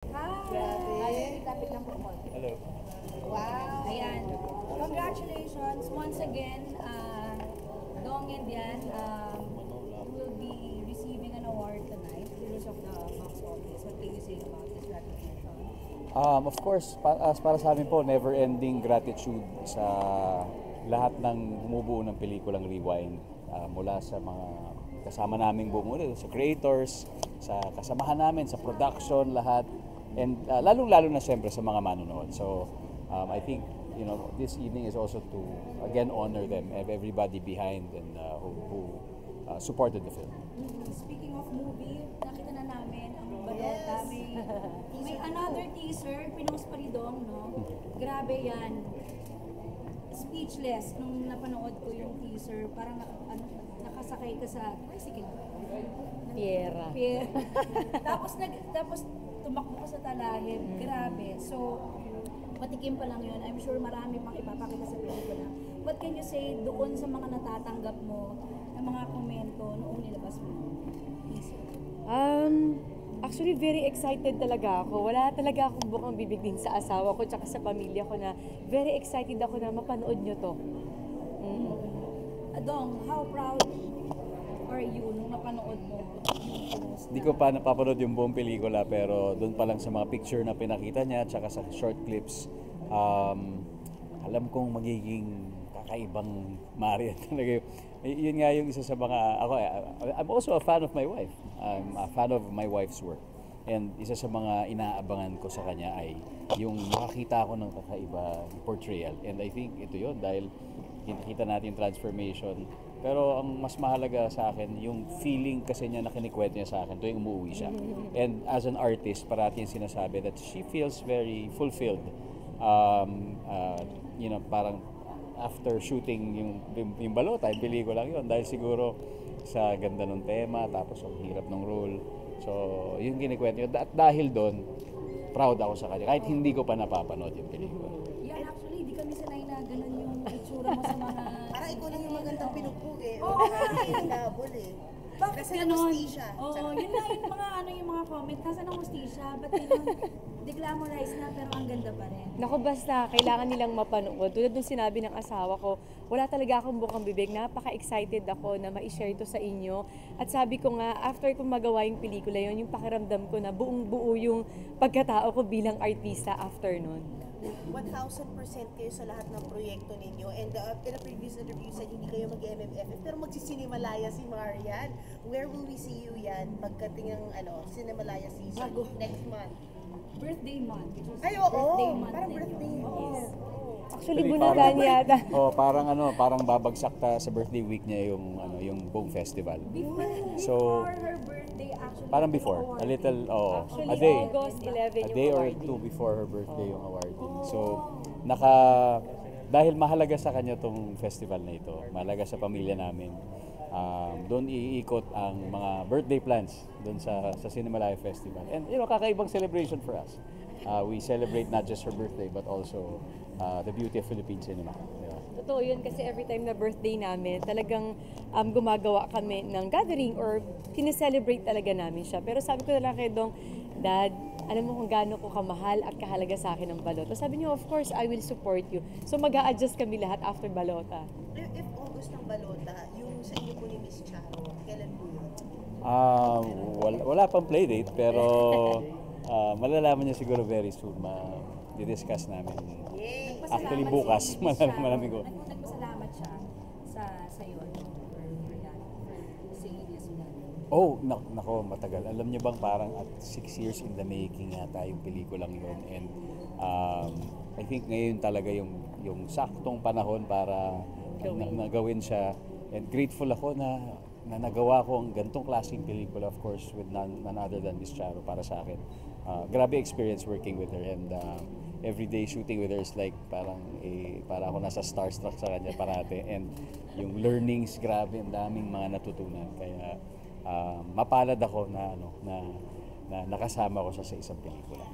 Grabe. Lapit lang po mo. Hello. Wow. Ayan. Congratulations once again, Dong and Dian. You will be receiving an award tonight, Heroes of the Box Office. What can you say about this recognition? Of course, para sa amin po, never-ending gratitude sa lahat ng bumubuo ng pelikulang Rewind. Mula sa mga kasama naming bumuo, sa creators, sa kasamahan namin, sa production, lahat. And lalong-lalo na siyempre sa mga manonood. So, I think, this evening is also to, again, honor them, everybody behind and who supported the film. Speaking of movie, nakita na namin ang balota. May another teaser, pinost pa ni Dong, no? Grabe yan. Speechless nung napanood ko yung teaser. Parang nakasakay ka sa tricycle. Piera. tapos tumakbo ka sa talahib. Grabe. So, patikim pa lang yun. I'm sure marami pang ipapakita sa pelikula. What can you say doon sa mga natatanggap mo na mga komento noong nilabas mo yung teaser? Actually, very excited talaga ako. Wala talaga akong bukang bibig din sa asawa ko tsaka sa pamilya ko na very excited ako na mapanood nyo to. Dong, how proud are you nung napanood mo yung post? Hindi ko pa napapanood yung buong pelikula pero doon pa lang sa mga picture na pinakita niya tsaka sa short clips, alam kong magiging kakaibang Maria talaga. Yun nga yung isa sa mga, I'm also a fan of my wife. I'm a fan of my wife's work. And isa sa mga inaabangan ko sa kanya ay yung makakita ko ng kakaiba portrayal. And I think ito yun dahil nakita natin yung transformation. Pero ang mas mahalaga sa akin, yung feeling kasi niya na kinikwento niya sa akin tuwing umuwi siya. And as an artist, parati yung sinasabi that she feels very fulfilled. Parang after shooting yung balota, pelikula lang yun. Dahil siguro sa ganda ng tema, tapos ang hirap ng role. So, yung kinikwento yun. At dahil doon, proud ako sa kanya. Kahit hindi ko pa napapanood yung pelikula. Yan, actually, di kami sanay na ganun yung itsura mo sa mga... Parang ikaw lang yung magandang pinupug eh. Oo nga Ay, nabol eh. Bakit Kasi ganon? hustisya. Oo, yun na yung mga comment. Nasaan ang hustisya? Ba't yun? Diglamorize na pero ang ganda pa rin. Naku, basta kailangan nilang mapanood. Tulad nung sinabi ng asawa ko, wala talaga akong bukang bibig. Napaka-excited ako na ma-share ito sa inyo. At sabi ko nga, after kong magawa yung pelikula yun, yung pakiramdam ko na buong-buo yung pagkatao ko bilang artista after nun. 1,000% kayo sa lahat ng proyekto ninyo. And in a previous interview, said hindi kayo mag-MMFF, pero magsisinimalaya si Marian. Where will we see you yan pagkating ng Cinemalaya season next month? Birthday month. Ay, oo. Birthday month Parang ninyo. birthday. Yes. Actually, bunugan yata. Parang babagsak ta sa birthday week niya yung buong festival. Before her birthday, actually. Parang before, a little, Actually, a day. August 11 A yung day or awarding. two before her birthday yung awarding. So, dahil mahalaga sa kanya tong festival na ito, mahalaga sa pamilya namin, doon iikot ang mga birthday plans doon sa Cinemalaya Festival. And kakaibang celebration for us. We celebrate not just her birthday but also the beauty of Philippine cinema. Diba? Totoo yun kasi every time na birthday namin, talagang gumagawa kami ng gathering or sineselebrate talaga namin siya. Pero sabi ko na lang kay Dong, Dad, alam mo kung gaano ko kamahal at kahalaga sa akin ng balota. Sabi niya, of course, I will support you. So mag-a-adjust kami lahat after balota. If August ng balota, yung sa inyo po ni Miss Charo, kailan po yun? Wala pang playdate pero malalaman niya siguro very soon. Di-discuss namin. Actually bukas, malaman ko. Nagpasalamat siya sa iyo for that, for saying yes to that. Oh, nako, matagal. Alam niyo bang parang at 6 years in the making yata yung pelikulang yun. And I think ngayon talaga yung saktong panahon para nagawin siya. And grateful ako na nagawa ko ang gantong klaseng pelikula, of course, with none other than Miss Charo para sa akin. Grabe experience working with her and everyday shooting with her is like para ako nasa starstruck sa kanya parate. And yung learnings, grabe, ang daming mga natutunan. Kaya mapalad ako na nakasama ko siya sa isang pelikula.